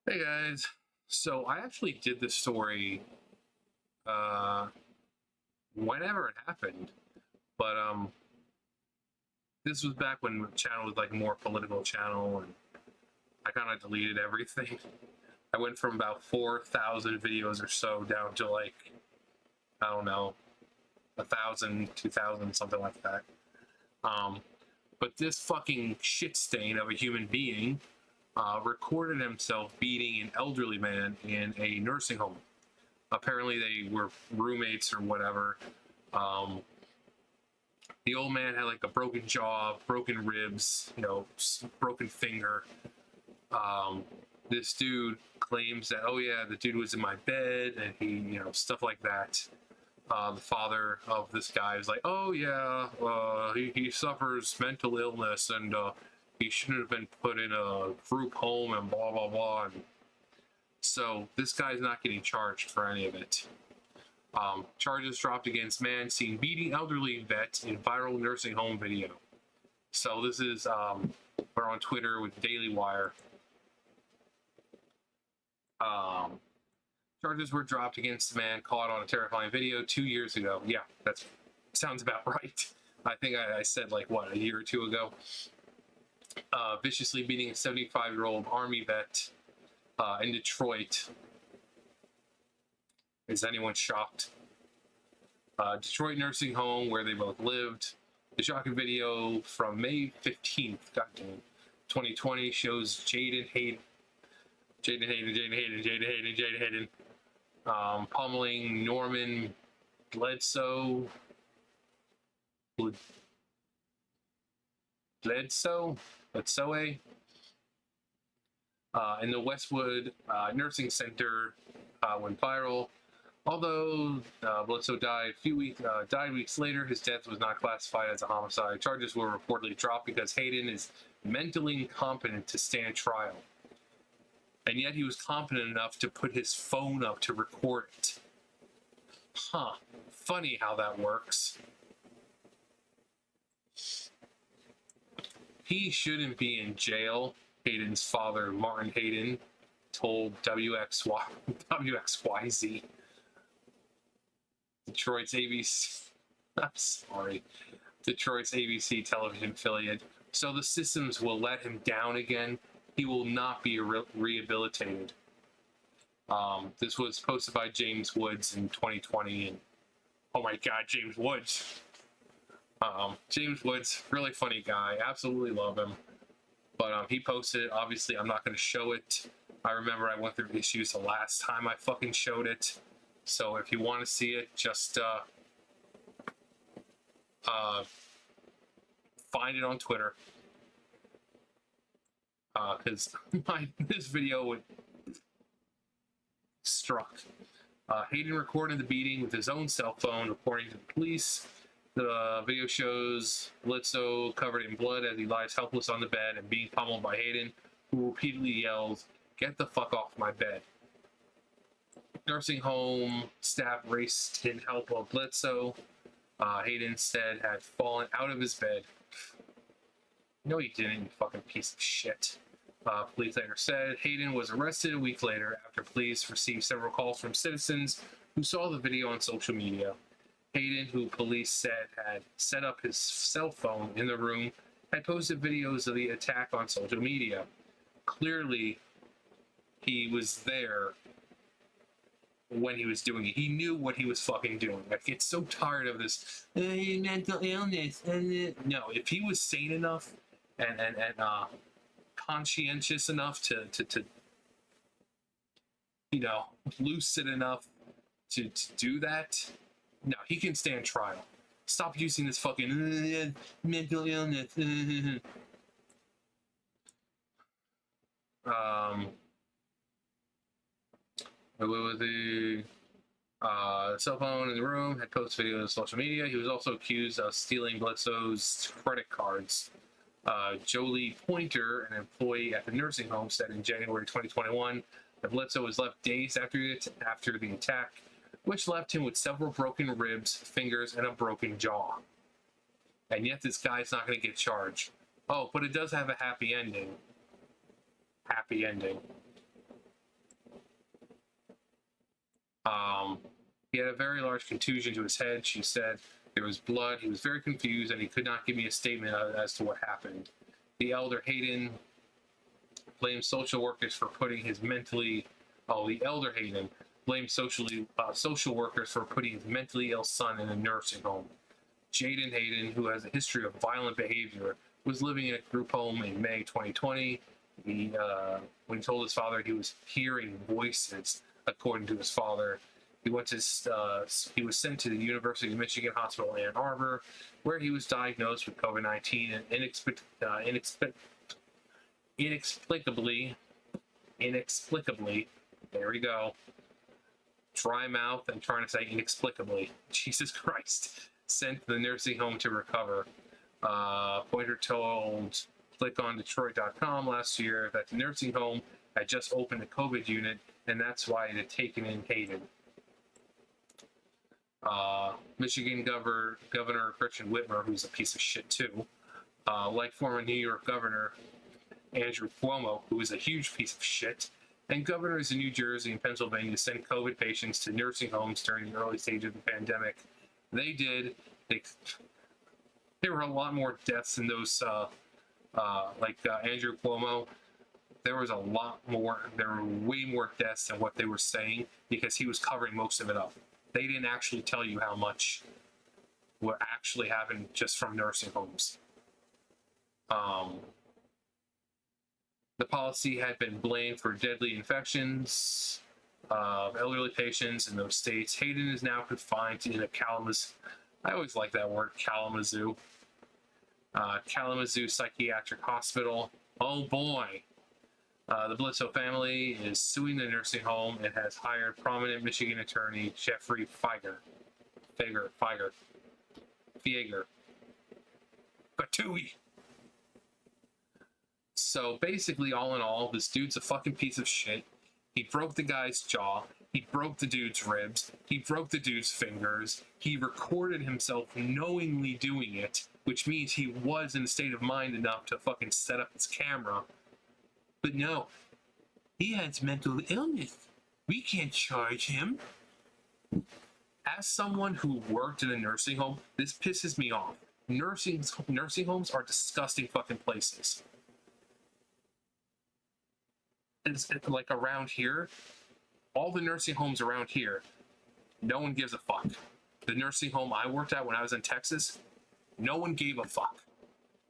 Hey guys, so I actually did this story whenever it happened, but this was back when the channel was like more political channel, and I kind of deleted everything. I went from about 4,000 videos or so down to like, I don't know, 1,000, 2,000, something like that. Um, but this fucking shit stain of a human being recorded himself beating an elderly man in a nursing home. Apparently, they were roommates or whatever. Um, the old man had like a broken jaw, broken ribs, broken finger. Um, this dude claims that, oh yeah, the dude was in my bed, and he, stuff like that. The father of this guy is like, oh yeah, he suffers mental illness, and he shouldn't have been put in a group home, and blah blah blah. And so this guy's not getting charged for any of it. Charges dropped against man seen beating elderly vet in viral nursing home video. So this is we're on Twitter with Daily Wire. Um, Charges were dropped against the man caught on a terrifying video 2 years ago. Yeah, that sounds about right. I think I said like what, a year or two ago. Viciously beating a 75-year-old Army vet in Detroit. Is anyone shocked? Detroit nursing home where they both lived. The shocking video from May 15th, goddamn, 2020 shows Jaden Hayden pummeling Norman Bledsoe in the Westwood Nursing Center went viral. Although Bledsoe died weeks later, his death was not classified as a homicide. Charges were reportedly dropped because Hayden is mentally incompetent to stand trial. And yet he was competent enough to put his phone up to record it. Huh. Funny how that works. He shouldn't be in jail, Hayden's father, Martin Hayden, told WXYZ. Detroit's ABC. I'm sorry. Detroit's ABC television affiliate. So the systems will let him down again. He will not be rehabilitated. This was posted by James Woods in 2020, and oh my God, James Woods. James Woods, really funny guy. Absolutely love him. But he posted it. Obviously, I'm not going to show it. I remember I went through issues the last time I fucking showed it. So if you want to see it, just find it on Twitter. Because this video struck. Hayden recorded the beating with his own cell phone, according to the police. The video shows Bledsoe covered in blood as he lies helpless on the bed and being pummeled by Hayden, who repeatedly yells, "Get the fuck off my bed." Nursing home staff raced in help of Bledsoe. Hayden instead had fallen out of his bed. No, he didn't, you fucking piece of shit. Police later said Hayden was arrested a week later after police received several calls from citizens who saw the video on social media. Hayden, who police said had set up his cell phone in the room, had posted videos of the attack on social media. Clearly, he was there when he was doing it. He knew what he was fucking doing. I get so tired of this mental illness. No, if he was sane enough and conscientious enough to lucid enough to do that, no, he can stand trial. Stop using this fucking mental illness. With the cell phone in the room, had posted videos on social media. He was also accused of stealing Bledsoe's credit cards. Jolie Pointer, an employee at the nursing home, said in January 2021 that Bledsoe was left days after the attack, which left him with several broken ribs, fingers, and a broken jaw. And yet this guy's not going to get charged. Oh, but it does have a happy ending. Happy ending. He had a very large contusion to his head. She said there was blood. He was very confused, and he could not give me a statement as to what happened. The elder Hayden blamed social workers for putting his mentally. Oh, the elder Hayden blamed social workers for putting his mentally ill son in a nursing home. Jaden Hayden, who has a history of violent behavior, was living in a group home in May 2020. When he told his father he was hearing voices, according to his father, he was sent to the University of Michigan Hospital Ann Arbor, where he was diagnosed with COVID-19 and inexplicably, there we go, dry mouth and trying to say inexplicably, Jesus Christ, sent to the nursing home to recover. Pointer told ClickOnDetroit.com last year that the nursing home had just opened a COVID unit, and that's why it had taken in Hayden. Michigan Governor Gretchen Whitmer, who's a piece of shit too, like former New York Governor Andrew Cuomo, who is a huge piece of shit, and governors in New Jersey and Pennsylvania sent COVID patients to nursing homes during the early stage of the pandemic. They did. There were a lot more deaths in those, Andrew Cuomo. There was a lot more. There were way more deaths than what they were saying because he was covering most of it up. They didn't actually tell you how much what actually happened just from nursing homes. The policy had been blamed for deadly infections of elderly patients in those states. Hayden is now confined in a Kalamazoo. I always like that word, Kalamazoo. Kalamazoo Psychiatric Hospital. Oh boy. The Blitzo family is suing the nursing home and has hired prominent Michigan attorney Jeffrey Fieger. Batui. So basically, all in all, this dude's a fucking piece of shit. He broke the guy's jaw. He broke the dude's ribs. He broke the dude's fingers. He recorded himself knowingly doing it, which means he was in a state of mind enough to fucking set up his camera. But no, he has mental illness. We can't charge him. As someone who worked in a nursing home, this pisses me off. Nursing homes are disgusting fucking places. It's like around here, all the nursing homes around here, no one gives a fuck. The nursing home I worked at when I was in Texas, no one gave a fuck.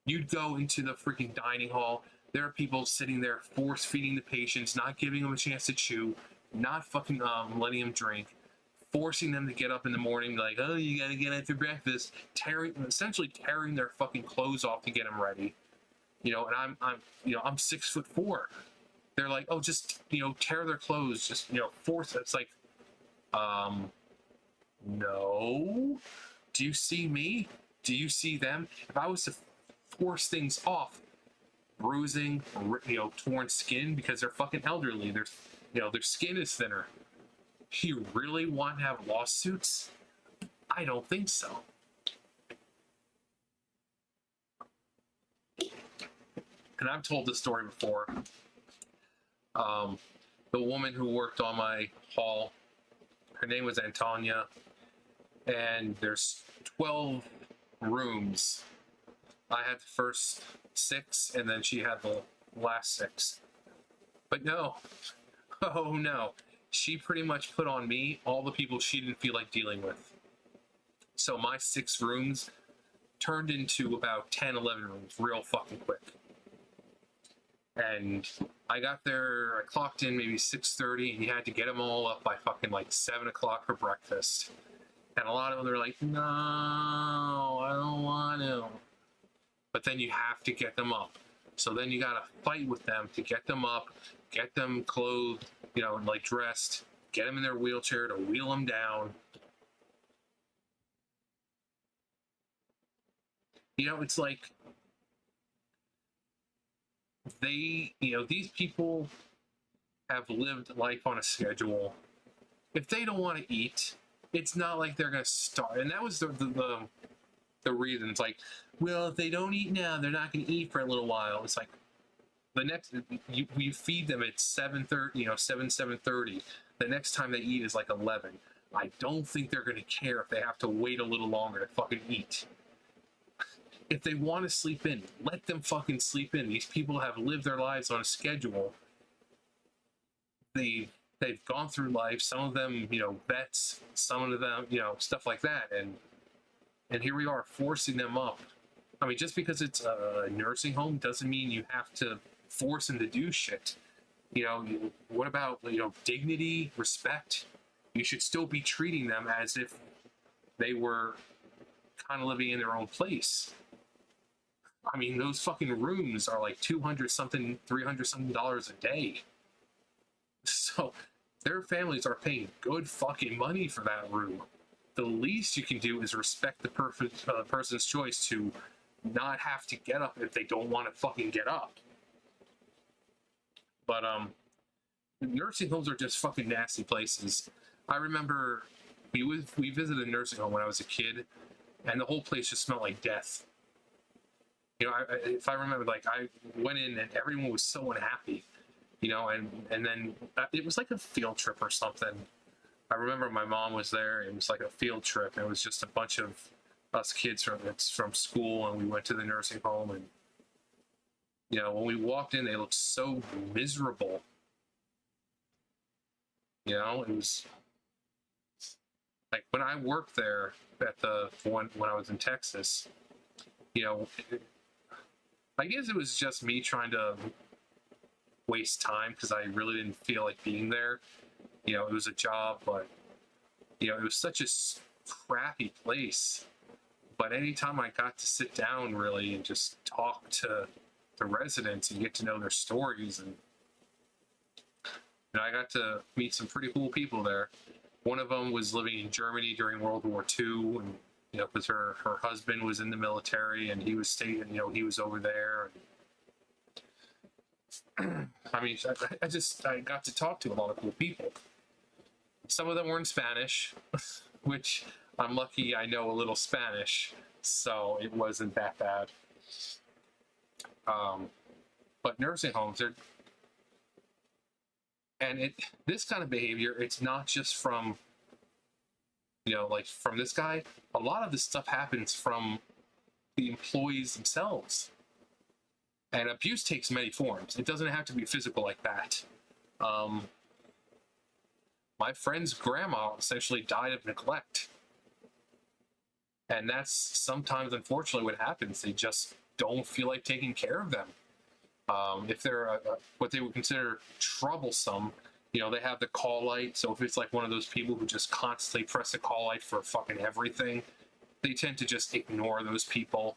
You'd go into the freaking dining hall, there are people sitting there force feeding the patients, not giving them a chance to chew, not fucking letting them drink, forcing them to get up in the morning, like, oh, you gotta get up for breakfast, essentially tearing their fucking clothes off to get them ready. You know, and I'm 6'4". They're like, oh, just, tear their clothes, just, force it. It's like, no. Do you see me? Do you see them? If I was to force things off, bruising, torn skin, because they're fucking elderly, their skin is thinner. Do you really want to have lawsuits? I don't think so. And I've told this story before. The woman who worked on my hall, her name was Antonia, and there's 12 rooms. I had the first 6, and then she had the last 6. But no, oh no, she pretty much put on me all the people she didn't feel like dealing with. So my 6 rooms turned into about 10, 11 rooms real fucking quick. And I got there, I clocked in maybe 6:30, and you had to get them all up by fucking like 7 o'clock for breakfast. And a lot of them are like, no, I don't want to. But then you have to get them up. So then you gotta fight with them to get them up, get them clothed, like dressed, get them in their wheelchair to wheel them down. It's like, these people have lived life on a schedule. If they don't want to eat, it's not like they're going to starve. And that was the reason. It's like, well, if they don't eat now, they're not going to eat for a little while. It's like, you feed them at 7:30, 7:30. the next time they eat is like 11. I don't think they're going to care if they have to wait a little longer to fucking eat. If they want to sleep in, let them fucking sleep in. These people have lived their lives on a schedule. They've gone through life. Some of them, vets. Some of them, stuff like that. And here we are forcing them up. I mean, just because it's a nursing home doesn't mean you have to force them to do shit. What about dignity, respect? You should still be treating them as if they were kind of living in their own place. I mean, those fucking rooms are like $200 something, $300 something a day. So their families are paying good fucking money for that room. The least you can do is respect the person's choice to not have to get up if they don't want to fucking get up. But nursing homes are just fucking nasty places. I remember we visited a nursing home when I was a kid, and the whole place just smelled like death. If I remember, like, I went in and everyone was so unhappy, and then it was like a field trip or something. I remember my mom was there. It was like a field trip. And it was just a bunch of us kids from school, and we went to the nursing home. And when we walked in, they looked so miserable. It was like when I worked there at the one when I was in Texas. I guess it was just me trying to waste time because I really didn't feel like being there. It was a job, but it was such a crappy place. But anytime I got to sit down really and just talk to the residents and get to know their stories, and I got to meet some pretty cool people there. One of them was living in Germany during World War II, and because her husband was in the military and he was staying, he was over there. I mean, I got to talk to a lot of cool people. Some of them were in Spanish, which I'm lucky I know a little Spanish, so it wasn't that bad. But nursing homes, this kind of behavior, it's not just from, like from this guy. A lot of this stuff happens from the employees themselves. And abuse takes many forms. It doesn't have to be physical like that. My friend's grandma essentially died of neglect. And that's sometimes, unfortunately, what happens. They just don't feel like taking care of them. If they're what they would consider troublesome, they have the call light. So if it's like one of those people who just constantly press the call light for fucking everything, they tend to just ignore those people.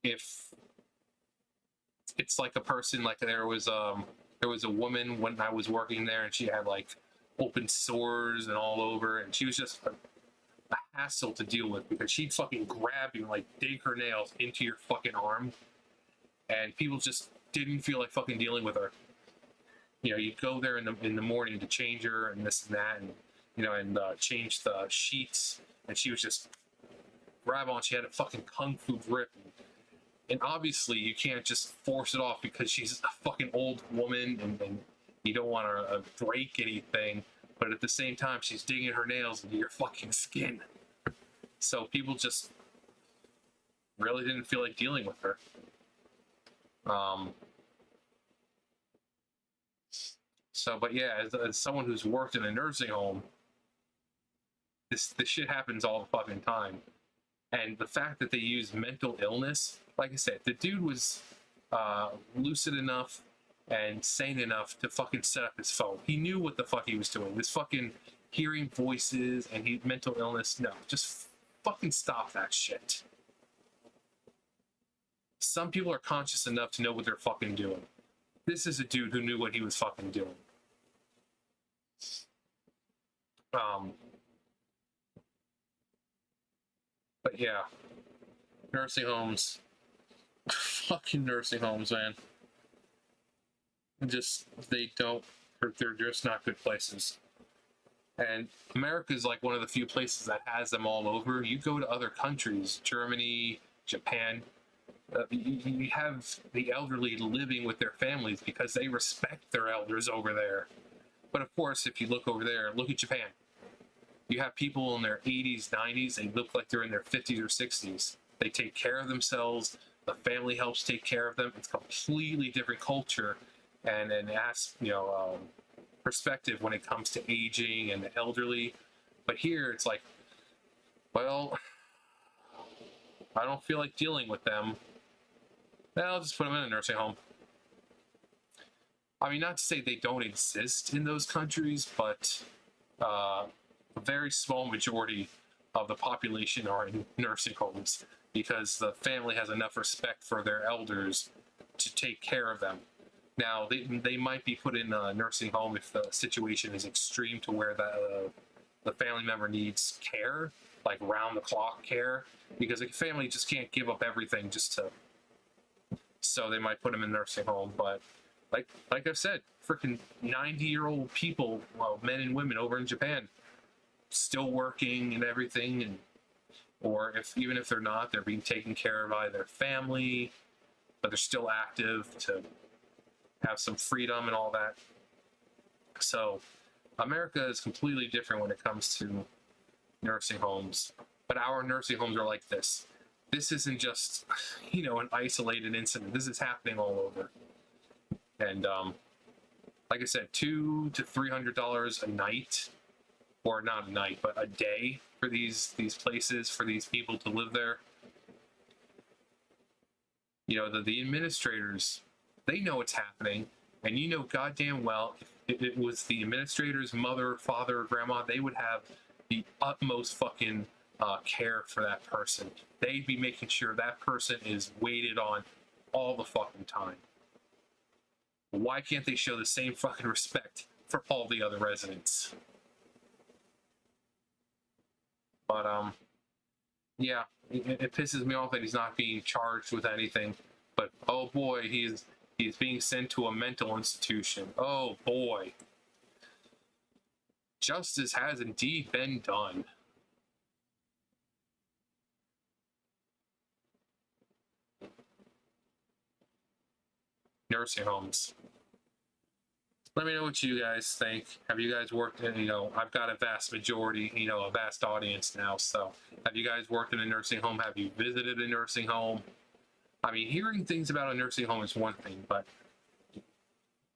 If it's like a person, like there was a woman when I was working there, and she had like open sores and all over, and she was just a hassle to deal with because she'd fucking grab you and like dig her nails into your fucking arm, and people just didn't feel like fucking dealing with her. You'd go there in the morning to change her and this and that, and change the sheets, and she was just grab on. She had a fucking kung fu grip. And obviously, you can't just force it off because she's a fucking old woman and you don't want to break anything. But at the same time, she's digging her nails into your fucking skin. So people just really didn't feel like dealing with her. But yeah, as someone who's worked in a nursing home, this shit happens all the fucking time. And the fact that they use mental illness, like I said, the dude was lucid enough and sane enough to fucking set up his phone. He knew what the fuck he was doing. This fucking hearing voices and mental illness, no, just fucking stop that shit. Some people are conscious enough to know what they're fucking doing. This is a dude who knew what he was fucking doing. But yeah, nursing homes, fucking nursing homes, man. They're just not good places. And America's like one of the few places that has them all over. You go to other countries, Germany, Japan, You have the elderly living with their families because they respect their elders over there. But of course, if you look over there, look at Japan. You have people in their 80s, 90s, they look like they're in their 50s or 60s. They take care of themselves. The family helps take care of them. It's a completely different culture and perspective when it comes to aging and the elderly. But here, it's like, well, I don't feel like dealing with them. Then I'll just put them in a nursing home. I mean, not to say they don't exist in those countries, but a very small majority of the population are in nursing homes because the family has enough respect for their elders to take care of them. Now, they might be put in a nursing home if the situation is extreme to where the family member needs care, like round-the-clock care, because a family just can't give up everything just to... So they might put them in a nursing home, but like I've said, freaking 90-year-old people, well, men and women over in Japan, still working and everything, and or even if they're not, they're being taken care of by their family, but they're still active to have some freedom and all that. So America is completely different when it comes to nursing homes, but our nursing homes are like this. This isn't just, an isolated incident. This is happening all over. And like I said, $200 to $300 a night, or not a night, but a day for these places, for these people to live there. The administrators, they know what's happening, and goddamn well, if it was the administrator's mother, father, or grandma, they would have the utmost fucking care for that person. They'd be making sure that person is waited on all the fucking time. Why can't they show the same fucking respect for all the other residents? But yeah, it pisses me off that he's not being charged with anything. But oh boy, he's being sent to a mental institution. Oh boy. Justice has indeed been done. Nursing homes. Let me know what you guys think. Have you guys worked in, I've got a vast majority, a vast audience now. So have you guys worked in a nursing home? Have you visited a nursing home? I mean, hearing things about a nursing home is one thing, but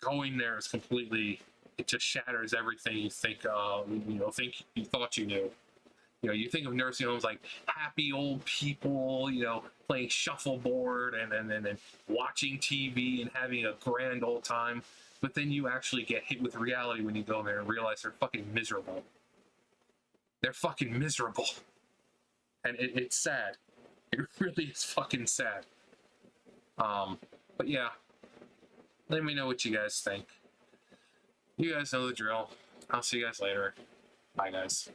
going there is completely, it just shatters everything you think you thought you knew. You think of nursing homes like happy old people, playing shuffleboard and watching TV and having a grand old time. But then you actually get hit with reality when you go there and realize they're fucking miserable. They're fucking miserable. And it's sad. It really is fucking sad. But yeah, let me know what you guys think. You guys know the drill. I'll see you guys later. Bye, guys.